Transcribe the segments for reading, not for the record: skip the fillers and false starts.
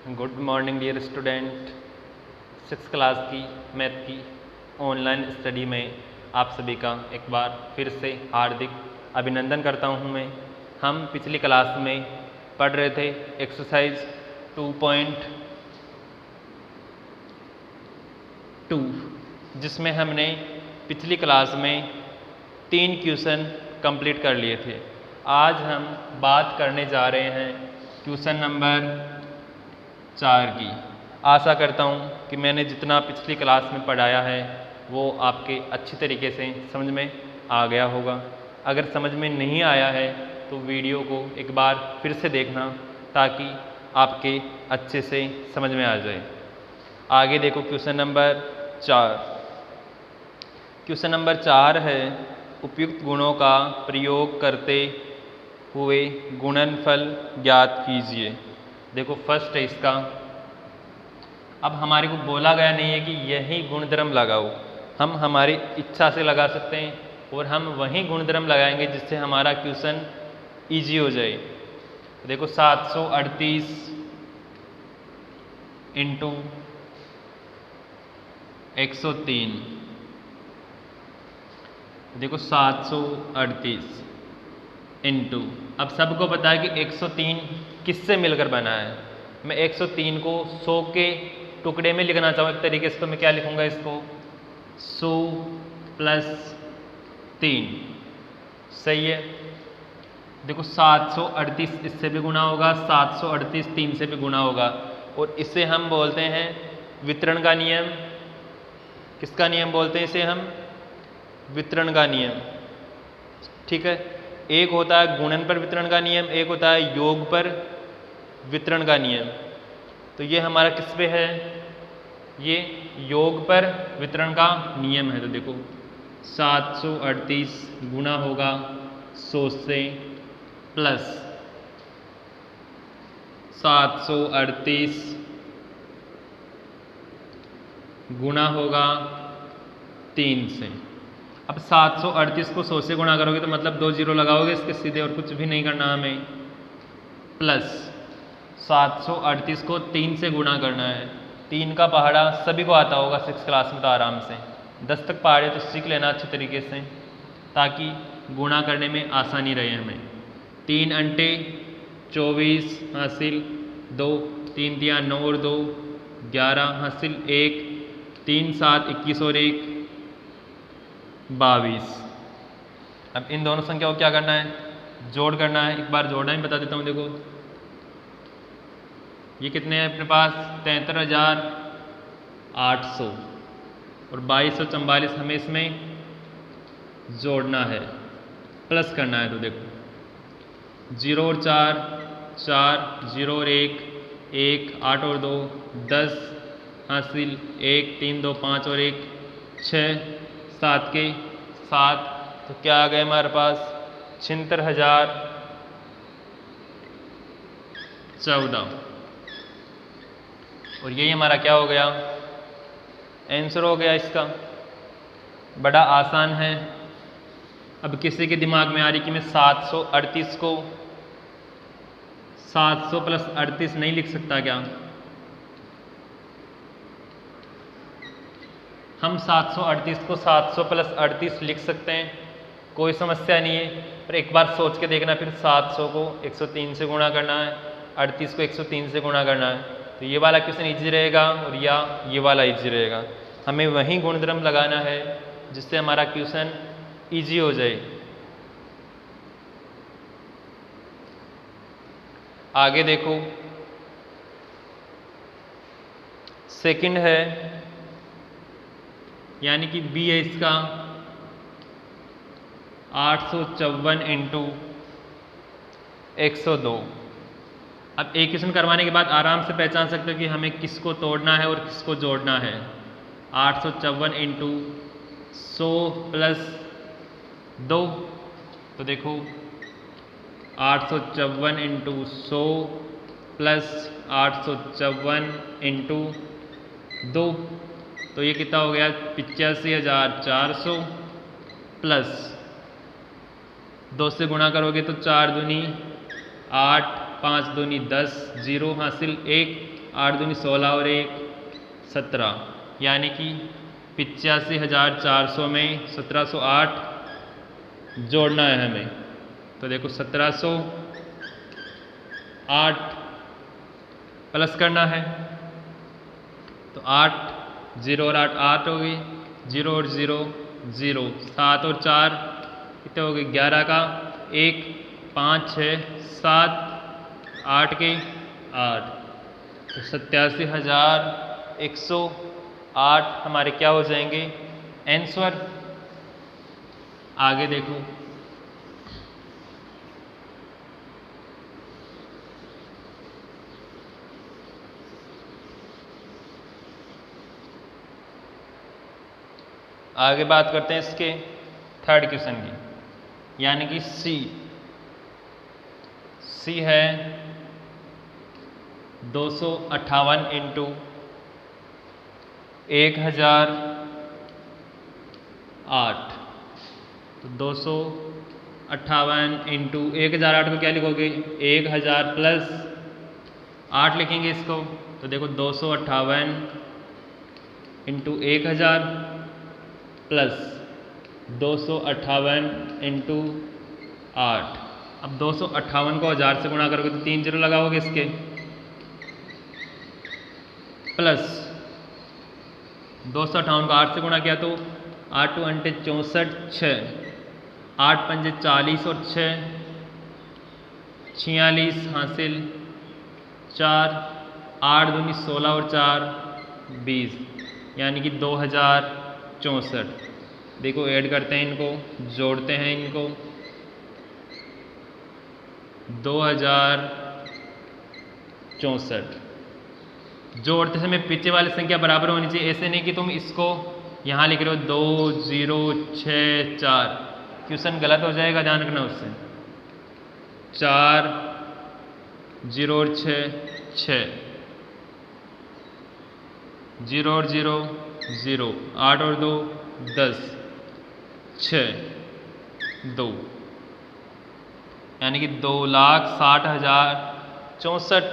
Good morning dear student. 6th class की math की online study में आप सभी का एक बार फिर से हार्दिक अभिनंदन करता हूं मैं। हम पिछली क्लास में पढ़ रहे थे एक्सरसाइज 2.2 जिसमें हमने पिछली क्लास में 3 क्वेश्चन कंप्लीट कर लिए थे। आज हम बात करने जा रहे हैं क्वेश्चन नंबर 4 की। आशा करता हूँ कि मैंने जितना पिछली क्लास में पढ़ाया है वो आपके अच्छी तरीके से समझ में आ गया होगा। अगर समझ में नहीं आया है तो वीडियो को एक बार फिर से देखना ताकि आपके अच्छे से समझ में आ जाए। आगे देखो क्वेश्चन नंबर 4। क्वेश्चन नंबर 4 है उपयुक्त गुणों का प्रयोग करते हुए गुणनफल ज्ञात कीजिए। देखो फर्स्ट है इसका। अब हमारे को बोला गया नहीं है कि यही गुणधर्म लगाओ, हम हमारी इच्छा से लगा सकते हैं और हम वही गुणधर्म लगाएंगे जिससे हमारा क्वेश्चन इजी हो जाए। देखो 738 इंटू 103। देखो 738 इंटू, अब सबको पता है कि 103 किससे मिलकर बना है। मैं 103 को 100 के टुकड़े में लिखना चाहूँ एक तरीके से, तो मैं क्या लिखूंगा इसको 100 + 3। सही है। देखो 738 इससे भी गुणा होगा, 738 3 से भी गुणा होगा और इसे हम बोलते हैं वितरण का नियम। किसका नियम बोलते हैं इसे हम? वितरण का नियम। ठीक है। एक होता है गुणन पर वितरण का नियम, एक होता है योग पर वितरण का नियम। तो ये हमारा किस पे है? ये योग पर वितरण का नियम है। तो देखो 738 गुणा होगा 100 से प्लस 738 गुणा होगा 3 से। अब 738 को 100 से गुणा करोगे तो मतलब 2 जीरो लगाओगे इसके सीधे और कुछ भी नहीं करना हमें, प्लस 738 को 3 से गुणा करना है। 3 का पहाड़ा सभी को आता होगा 6th क्लास में तो आराम से। 10 तक पहाड़े तो सीख लेना अच्छे तरीके से ताकि गुणा करने में आसानी रहे हमें। 3 अंटे 24 हासिल 2, 3 दिया 9 और 2 11 हासिल 1, 3 7 21 और 1 22। अब इन दोनों संख्याओं को क्या करना है? जोड़ करना है। एक बार जोड़ना ही बता देता हूँ। देखो ये कितने हैं अपने पास? 73,800 और 2244 हमें इसमें जोड़ना है, प्लस करना है। तो देखो 0 और 4 4, 0 और 1 1, 8 और 2 10 हासिल 1, 3 2 5 और 1 6, 7 के 7। तो क्या आ गए हमारे पास? 76,014। और यही हमारा क्या हो गया? आंसर हो गया इसका। बड़ा आसान है। अब किसी के दिमाग में आ रही कि मैं 738 को 700 + 38 नहीं लिख सकता क्या? हम 738 को 700 + 38 लिख सकते हैं, कोई समस्या नहीं है। पर एक बार सोच के देखना, फिर 700 को 103 से गुणा करना है, 38 को 103 से गुणा करना है। तो ये वाला क्वेश्चन इजी रहेगा और या ये वाला इजी रहेगा। हमें वही गुणधर्म लगाना है जिससे हमारा क्वेश्चन इजी हो जाए। आगे देखो सेकंड है, यानी कि बी है इसका 854 इंटू 102। अब एक क्वेश्चन करवाने के बाद आराम से पहचान सकते हो कि हमें किसको तोड़ना है और किसको जोड़ना है। 854 इंटू 100 + 2। तो देखो 854 इंटू 100 प्लस 854 इंटू 2। तो ये कितना हो गया? 85,400 प्लस 2 से गुणा करोगे तो 4 दूनी 8, 5 दूनी 10, 0 हासिल 1, 8 दूनी 16 और 1 17, यानी कि 85,400 में 1708 जोड़ना है हमें। तो देखो 1708 प्लस करना है, तो 8 0 और 8 8 हो गई, 0 और 0 0, 7 और 4 कितने हो गए 11 का 1 5 6 7 8 के 8, तो 87,108 हमारे क्या हो जाएंगे आंसर। आगे देखो आगे बात करते हैं इसके थर्ड क्वेश्चन की, यानी कि सी है 258 इंटू 1008, तो 258 इंटू 1008 को क्या लिखोगे 1000 प्लस 8 लिखेंगे इसको। तो देखो 258 इंटू 1000 प्लस 258 इंटू 8। अब 258 को 1000 से गुणा करोगे तो 3 जीरो लगाओगे इसके, प्लस 258 को 8 से गुणा किया तो 8 2 अंटे 64 6, 8 पंजे 40 और 6 46 हासिल 4, 8 दूनी 16 और 4 20, यानी कि 2064। देखो ऐड करते हैं इनको, जोड़ते हैं इनको, 2064 जोड़ते समय पीछे वाली संख्या बराबर होनी चाहिए। ऐसे नहीं कि तुम इसको यहाँ लिख रहे हो 2 0 6 4, क्वेश्चन गलत हो जाएगा, ध्यान रखना उससे। 4 0 और 6 6, 0 और 0 0, 8 और 2 10 6 2, यानी कि 2,60,064,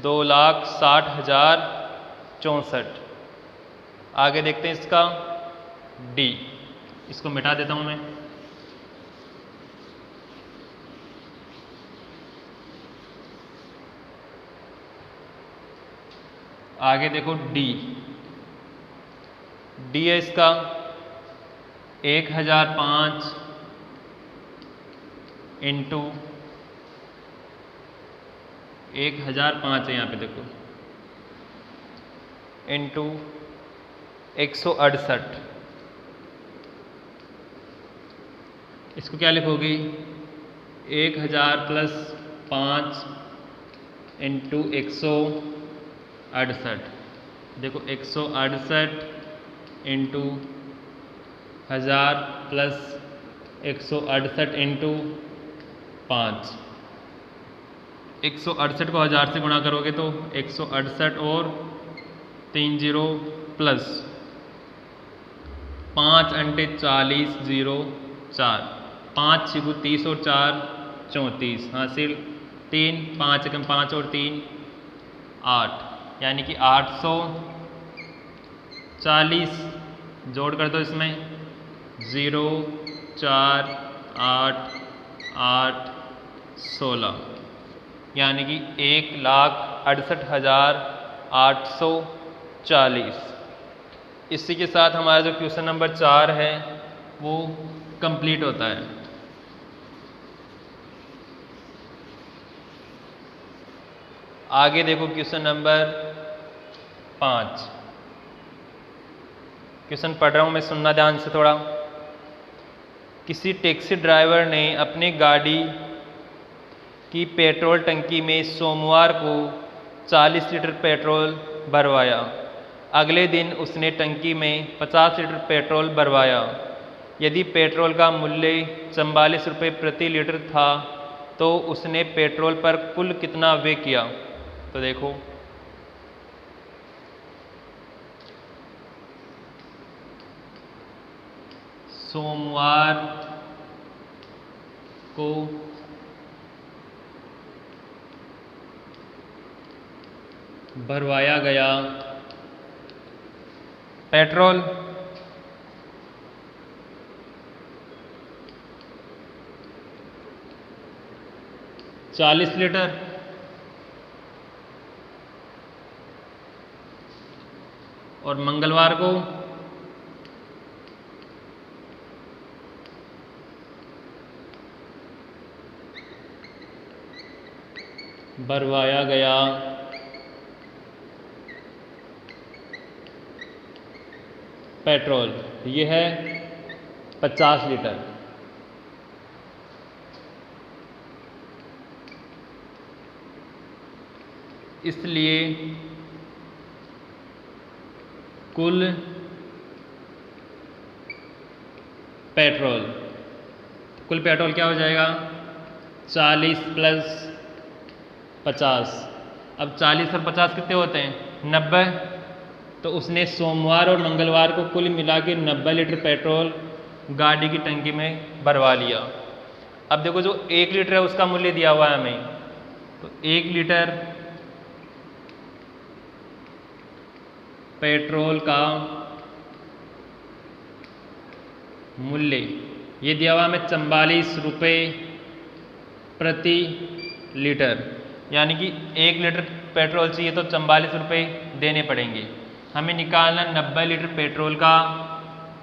2,60,064। आगे देखते हैं इसका डी, इसको मिटा देता हूं मैं। आगे देखो डी है इसका 1005 इंटू 1005 है यहाँ पे देखो, इंटू 168। इसको क्या लिखोगे 1000 प्लस 5 इंटू 168। देखो 168 इंटू 1000 प्लस 168 इंटू 5, 168 को 1000 से गुणा करोगे तो 168 और 3 जीरो प्लस 5 अंटे 40 0 4, 5 6 30 और 4 34 हासिल 3, 5 एकम 5 और 3 8, यानी कि 840। जोड़ कर दो इसमें 0 4 8 8 16, यानी कि 1,68,840। इसी के साथ हमारा जो क्वेश्चन नंबर 4 है वो कंप्लीट होता है। आगे देखो क्वेश्चन नंबर 5। क्वेश्चन पढ़ रहा हूँ मैं, सुनना ध्यान से थोड़ा। किसी टैक्सी ड्राइवर ने अपनी गाड़ी की पेट्रोल टंकी में सोमवार को 40 लीटर पेट्रोल भरवाया। अगले दिन उसने टंकी में 50 लीटर पेट्रोल भरवाया। यदि पेट्रोल का मूल्य 44 रुपये प्रति लीटर था तो उसने पेट्रोल पर कुल कितना व्यय किया। तो देखो सोमवार को भरवाया गया पेट्रोल 40 लीटर और मंगलवार को भरवाया गया पेट्रोल, ये है 50 लीटर। इसलिए कुल पेट्रोल क्या हो जाएगा? 40 प्लस 50। अब 40 और 50 कितने होते हैं? 90। तो उसने सोमवार और मंगलवार को कुल मिला के 90 लीटर पेट्रोल गाड़ी की टंकी में भरवा लिया। अब देखो जो 1 लीटर है उसका मूल्य दिया हुआ है हमें, तो 1 लीटर पेट्रोल का मूल्य ये दिया हुआ हमें 44 रुपये प्रति लीटर, यानी कि 1 लीटर पेट्रोल चाहिए तो 44 रुपये देने पड़ेंगे। हमें निकालना 90 लीटर पेट्रोल का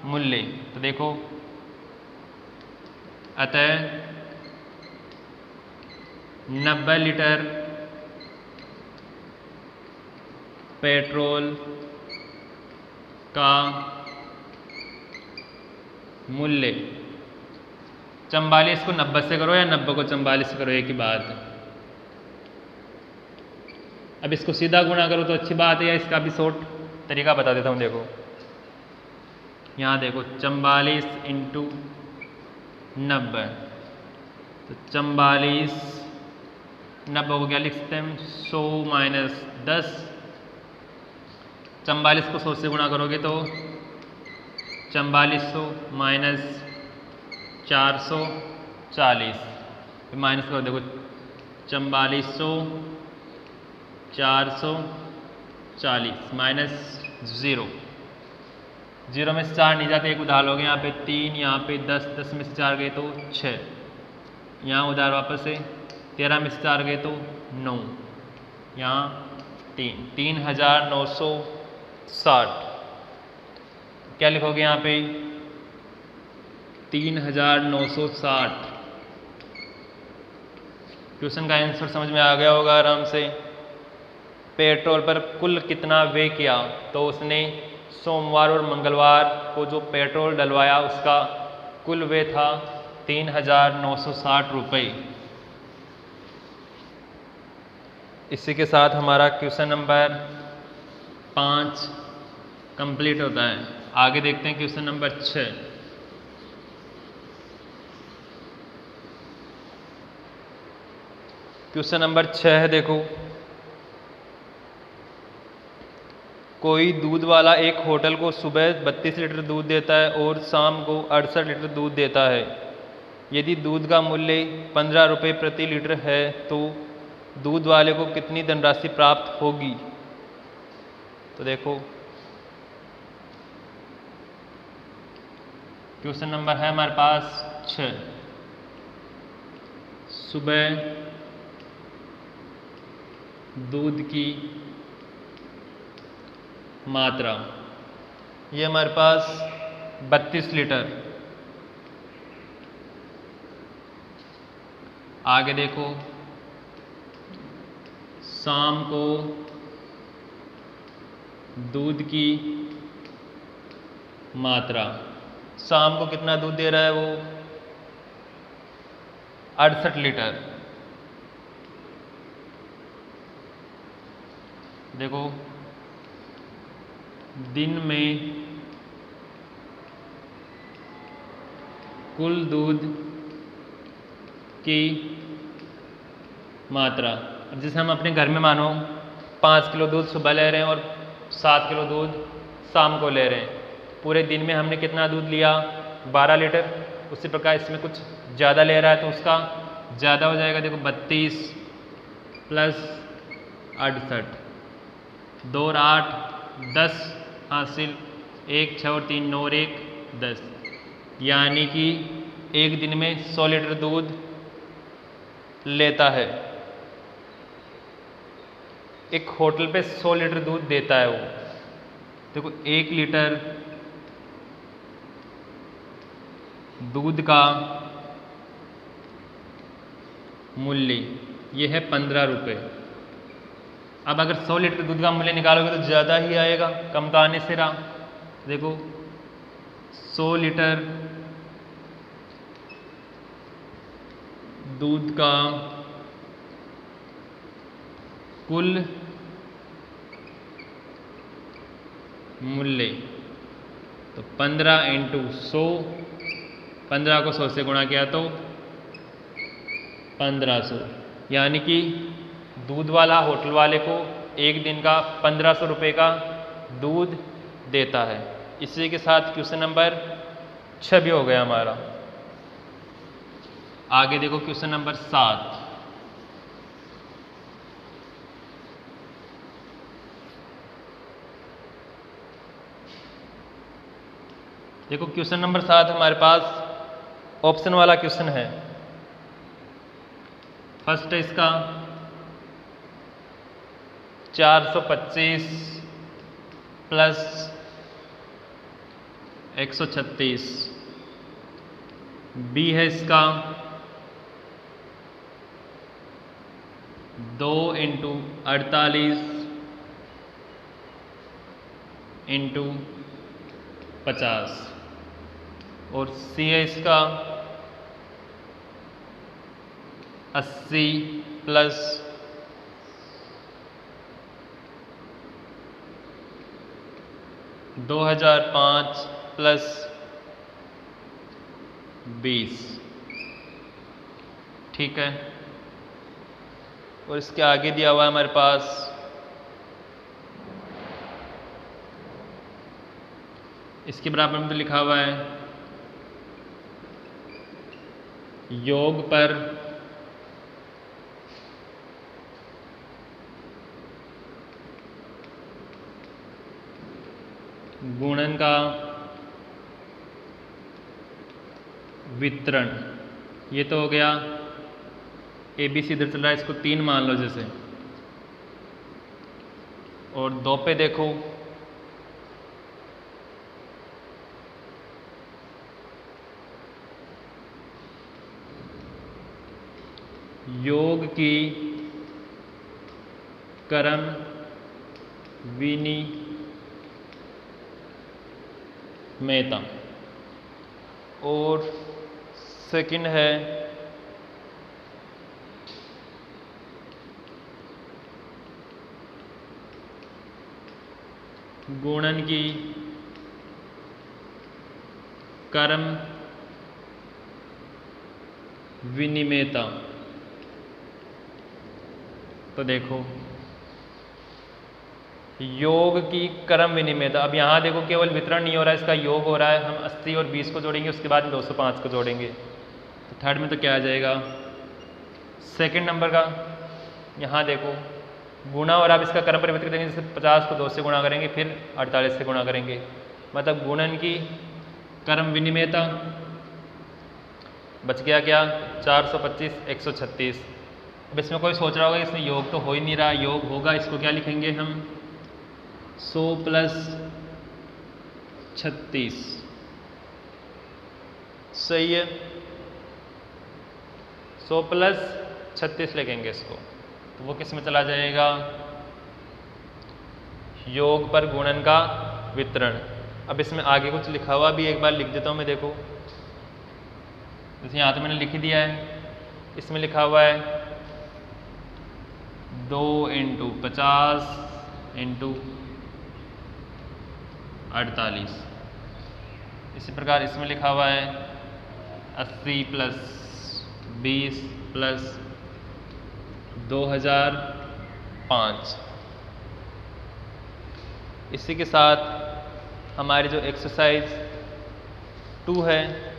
मूल्य। तो देखो, अतः 90 लीटर पेट्रोल का मूल्य 44 को 90 से करो या 90 को 44 से करो, एक ही बात। अब इसको सीधा गुणा करो तो अच्छी बात है, या इसका भी शॉर्ट तरीका बता देता हूँ। देखो यहाँ देखो 44 इंटू 90, तो 44 90 को क्या लिख सकते हैं? 100 माइनस 10। 44 को 100 से गुणा करोगे तो 4400 माइनस 440, माइनस करो, देखो 4400 440 माइनस 0, 0 में से 4 नहीं जाते, एक उधार हो गया, यहाँ पे 3, यहाँ पे 10, 10 में से 4 गए तो 6, यहाँ उधार वापस से 13 में से 4 गए तो 9, यहाँ 3, 3960। क्या लिखोगे यहाँ पे? 3960। क्वेश्चन का आंसर समझ में आ गया होगा आराम से। पेट्रोल पर कुल कितना व्यय किया? तो उसने सोमवार और मंगलवार को जो पेट्रोल डलवाया उसका कुल व्यय था 3960 रुपये। इसी के साथ हमारा क्वेश्चन नंबर 5 कंप्लीट होता है। आगे देखते हैं क्वेश्चन नंबर 6। क्वेश्चन नंबर 6 है, देखो, कोई दूध वाला एक होटल को सुबह 32 लीटर दूध देता है और शाम को 68 लीटर दूध देता है। यदि दूध का मूल्य 15 रुपये प्रति लीटर है तो दूध वाले को कितनी धनराशि प्राप्त होगी? तो देखो, क्वेश्चन नंबर है हमारे पास 6। सुबह दूध की मात्रा, ये हमारे पास 32 लीटर। आगे देखो, शाम को दूध की मात्रा, शाम को कितना दूध दे रहा है वो? 68 लीटर। देखो, दिन में कुल दूध की मात्रा, अब जैसे हम अपने घर में मानो 5 किलो दूध सुबह ले रहे हैं और 7 किलो दूध शाम को ले रहे हैं, पूरे दिन में हमने कितना दूध लिया? 12 लीटर। उसी प्रकार इसमें कुछ ज़्यादा ले रहा है तो उसका ज़्यादा हो जाएगा। देखो 32 प्लस 68, 2 और 8 10 हासिल, 1 6 और 3 9 और 1 10, यानी कि एक दिन में 100 लीटर दूध लेता है। एक होटल पे 100 लीटर दूध देता है वो। देखो 1 लीटर दूध का मूल्य ये है 15 रुपये। अब अगर 100 लीटर दूध का मूल्य निकालोगे तो ज़्यादा ही आएगा, कम तो आने से रहा। देखो 100 लीटर दूध का कुल मूल्य तो 15 × 100, 15 को 100 से गुणा किया तो 1500, यानी कि दूध वाला होटल वाले को एक दिन का 1500 रुपये का दूध देता है। इसी के साथ क्वेश्चन नंबर 6 भी हो गया हमारा। आगे देखो क्वेश्चन नंबर 7। देखो क्वेश्चन नंबर 7 हमारे पास ऑप्शन वाला क्वेश्चन है। फर्स्ट है इसका 425 प्लस 136। बी है इसका 2 × 48 × 50 और सी है इसका 80 प्लस 2005 प्लस 20। ठीक है, और इसके आगे दिया हुआ है हमारे पास इसके बराबर में तो लिखा हुआ है योग पर गुणन का वितरण। ये तो हो गया ABC इधर चल रहा है, इसको 3 मान लो जैसे। और 2 पे देखो योग की क्रम विनिमयता। और सेकंड है गुणन की क्रम विनिमयता। तो देखो योग की क्रम विनिमयता। अब यहाँ देखो केवल वितरण नहीं हो रहा है, इसका योग हो रहा है। हम 80 और 20 को जोड़ेंगे, उसके बाद 205 को जोड़ेंगे, तो थर्ड में तो क्या आ जाएगा सेकंड नंबर का। यहाँ देखो गुणा और आप इसका क्रम परिवर्तित करेंगे, जैसे 50 को 2 से गुणा करेंगे, फिर 48 से गुणा करेंगे, मतलब गुणन की क्रम विनिमयता। बच गया क्या 425 136। अब इसमें कोई सोच रहा होगा इसमें योग तो हो ही नहीं रहा, योग होगा, इसको क्या लिखेंगे हम 100 प्लस 36। सही है, 100 प्लस 36 लिखेंगे इसको, तो वो किस में चला जाएगा योग पर गुणन का वितरण। अब इसमें आगे कुछ लिखा हुआ भी एक बार लिख देता हूँ मैं। देखो जैसे यहाँ तो मैंने लिख ही दिया है, इसमें लिखा हुआ है 2 × 50 × 48। इसी प्रकार इसमें लिखा हुआ है 80 प्लस 20 प्लस 2005। इसी के साथ हमारी जो एक्सरसाइज 2 है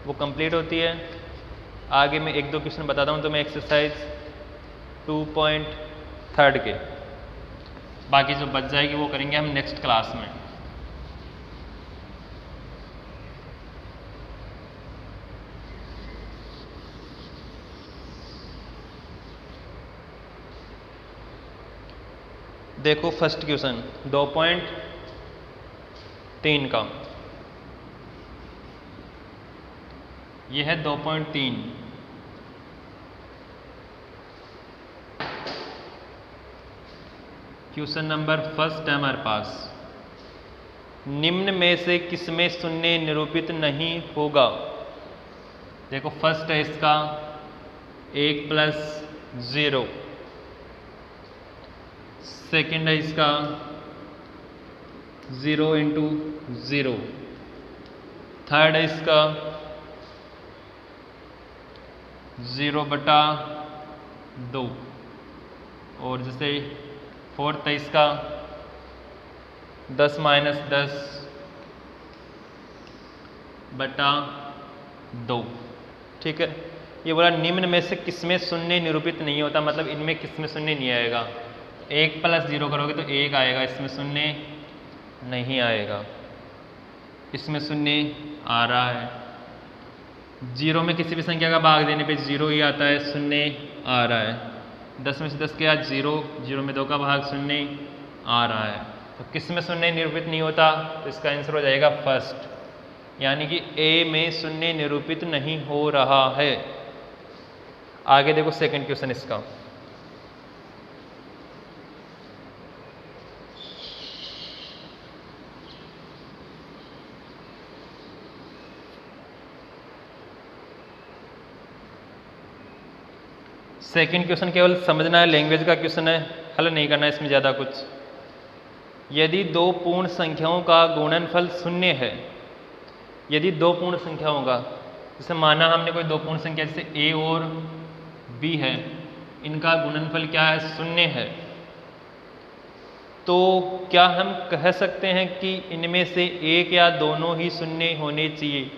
वो कंप्लीट होती है। आगे मैं 1-2 क्वेश्चन बताता हूँ तो मैं एक्सरसाइज 2.3 के। बाकी जो बच जाएगी वो करेंगे हम नेक्स्ट क्लास में। देखो फर्स्ट क्वेश्चन 2.3 का, ये है 2.3। क्वेश्चन नंबर फर्स्ट है हमारे पास, निम्न में से किसमें शून्य निरूपित नहीं होगा। देखो फर्स्ट है इसका 1 + 0, सेकेंड है इसका 0 × 0, थर्ड है इसका 0/2, और जैसे फोर्थ है इसका 10 - 10/2। ठीक है, ये बोला निम्न में से किसमें शून्य निरूपित नहीं होता, मतलब इनमें किसमें शून्य नहीं आएगा। 1 + 0 करोगे तो 1 आएगा, इसमें शून्य नहीं आएगा, इसमें शून्य आ रहा है। 0 में किसी भी संख्या का भाग देने पे 0 ही आता है, शून्य आ रहा है। 10 में से 10 के बाद 0, 0 में 2 का भाग शून्य आ रहा है। तो किसमें शून्य निरूपित नहीं होता, तो इसका आंसर हो जाएगा फर्स्ट, यानी कि ए में शून्य निरूपित नहीं हो रहा है। आगे देखो सेकंड क्वेश्चन इसका, सेकंड क्वेश्चन केवल समझना है, लैंग्वेज का क्वेश्चन है, हल नहीं करना है इसमें ज़्यादा कुछ। यदि दो पूर्ण संख्याओं का गुणनफल शून्य है, यदि दो पूर्ण संख्याओं का, जैसे माना हमने कोई दो पूर्ण संख्या जैसे a और b है, इनका गुणनफल क्या है, शून्य है, तो क्या हम कह सकते हैं कि इनमें से एक या दोनों ही शून्य होने चाहिए।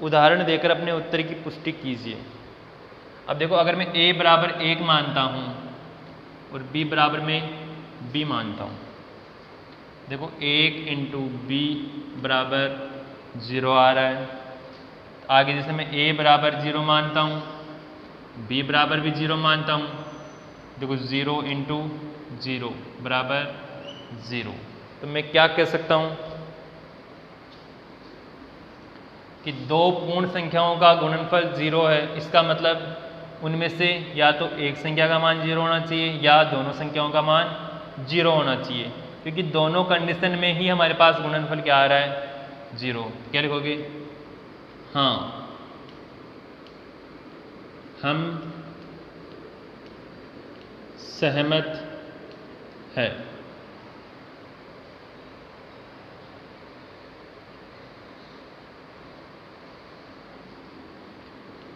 उदाहरण देकर अपने उत्तर की पुष्टि कीजिए। अब देखो, अगर मैं a = 1 मानता हूँ और b = में b मानता हूँ, देखो 1 × b = 0 आ रहा है। आगे जैसे मैं a = 0 मानता हूँ, b = भी 0 मानता हूँ, देखो 0 × 0 = 0। तो मैं क्या कह सकता हूँ कि दो पूर्ण संख्याओं का गुणनफल 0 है, इसका मतलब उनमें से या तो एक संख्या का मान 0 होना चाहिए या दोनों संख्याओं का मान 0 होना चाहिए, क्योंकि दोनों कंडीशन में ही हमारे पास गुणनफल क्या आ रहा है, 0। क्या लिखोगे, हाँ हम सहमत है।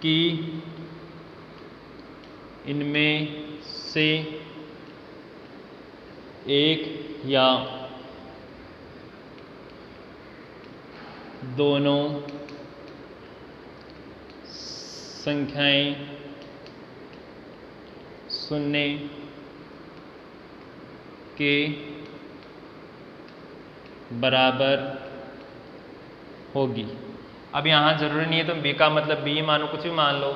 कि इनमें से एक या दोनों संख्याएं शून्य के बराबर होगी। अब यहाँ जरूरी नहीं है तुम b का मतलब b मानो, कुछ भी मान लो।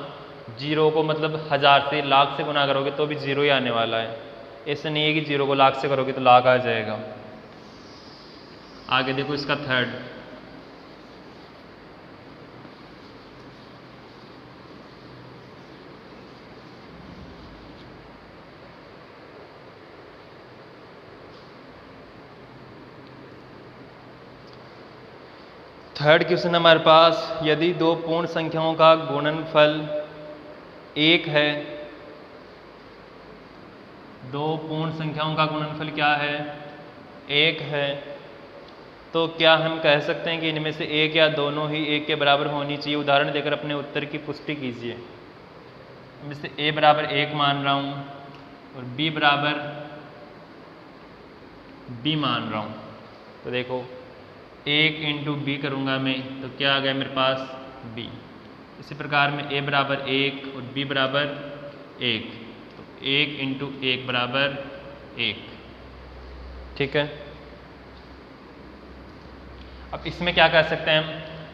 0 को मतलब 1000 से लाख से गुना करोगे तो भी 0 ही आने वाला है। ऐसा नहीं है कि 0 को लाख से करोगे तो लाख आ जाएगा। आगे देखो इसका थर्ड, थर्ड क्वेश्चन हमारे पास, यदि दो पूर्ण संख्याओं का गुणनफल 1 है, दो पूर्ण संख्याओं का गुणनफल क्या है, 1 है, तो क्या हम कह सकते हैं कि इनमें से एक या दोनों ही 1 के बराबर होनी चाहिए। उदाहरण देकर अपने उत्तर की पुष्टि कीजिए। इनमें से a = 1 मान रहा हूँ और b = b मान रहा हूँ, तो देखो 1 × b करूँगा मैं तो क्या आ गया मेरे पास, b। इसी प्रकार में a = 1 और b = 1, तो 1 × 1 = 1। ठीक है। अब इसमें क्या कर सकते हैं हम,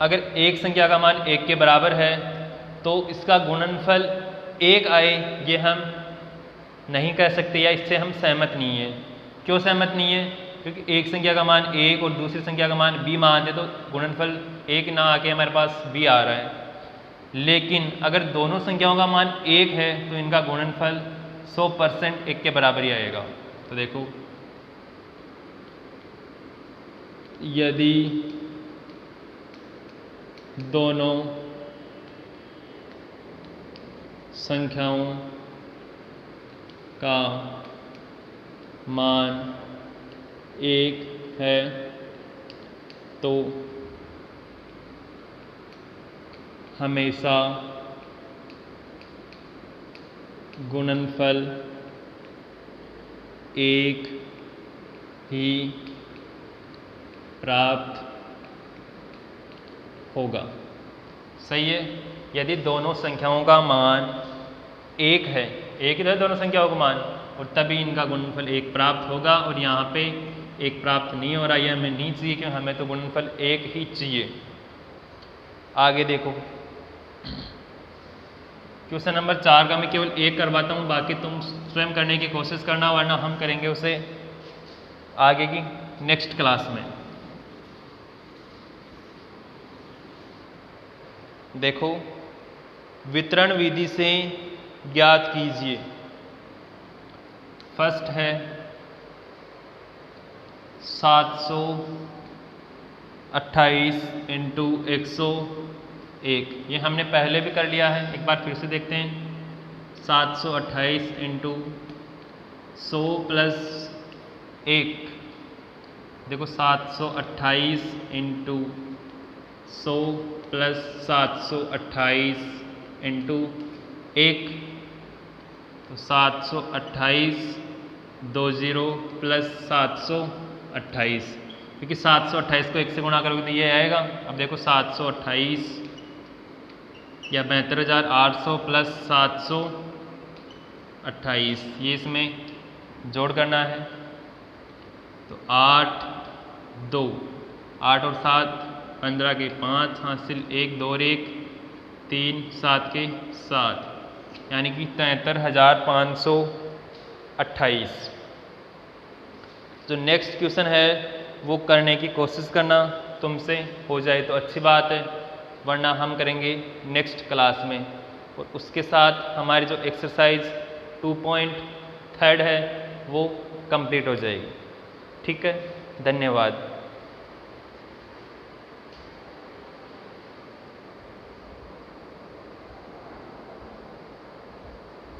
अगर एक संख्या का मान 1 के बराबर है तो इसका गुणनफल 1 आए ये हम नहीं कह सकते, या इससे हम सहमत नहीं है। क्यों सहमत नहीं है? क्योंकि एक संख्या का मान 1 और दूसरी संख्या का मान b मानते तो गुणनफल 1 ना आके हमारे पास b आ रहा है। लेकिन अगर दोनों संख्याओं का मान 1 है तो इनका गुणनफल 100% 1 के बराबर ही आएगा। तो देखो, यदि दोनों संख्याओं का मान 1 है तो हमेशा गुणनफल 1 ही प्राप्त होगा। सही है। यदि दोनों संख्याओं का मान 1 है, एक ही तो है दोनों संख्याओं का मान, और तभी इनका गुणनफल 1 प्राप्त होगा। और यहाँ पे 1 प्राप्त नहीं हो रहा, ये हमें नहीं चाहिए क्योंकि हमें तो गुणनफल 1 ही चाहिए। आगे देखो, क्वेश्चन नंबर 4 का मैं केवल 1 करवाता हूँ, बाकी तुम स्वयं करने की कोशिश करना, वरना हम करेंगे उसे आगे की नेक्स्ट क्लास में। देखो, वितरण विधि से ज्ञात कीजिए। फर्स्ट है 728 इंटू 101, ये हमने पहले भी कर लिया है, एक बार फिर से देखते हैं। 728 इंटू 100 प्लस 1, देखो 728 इंटू 100 प्लस 728 इंटू 1, तो 728 20 प्लस 728, क्योंकि 728 को 1 से गुणा करोगे तो ये आएगा। अब देखो 728 या 72,800 प्लस 728, ये इसमें जोड़ करना है। तो 8 2 8 और 7 15 के 5 हासिल 1 2 और 1 3 7 के 7, यानी कि 73,528। जो नेक्स्ट क्वेश्चन है वो करने की कोशिश करना, तुमसे हो जाए तो अच्छी बात है, वरना हम करेंगे नेक्स्ट क्लास में। और उसके साथ हमारी जो एक्सरसाइज 2.3 है वो कंप्लीट हो जाएगी। ठीक है, धन्यवाद।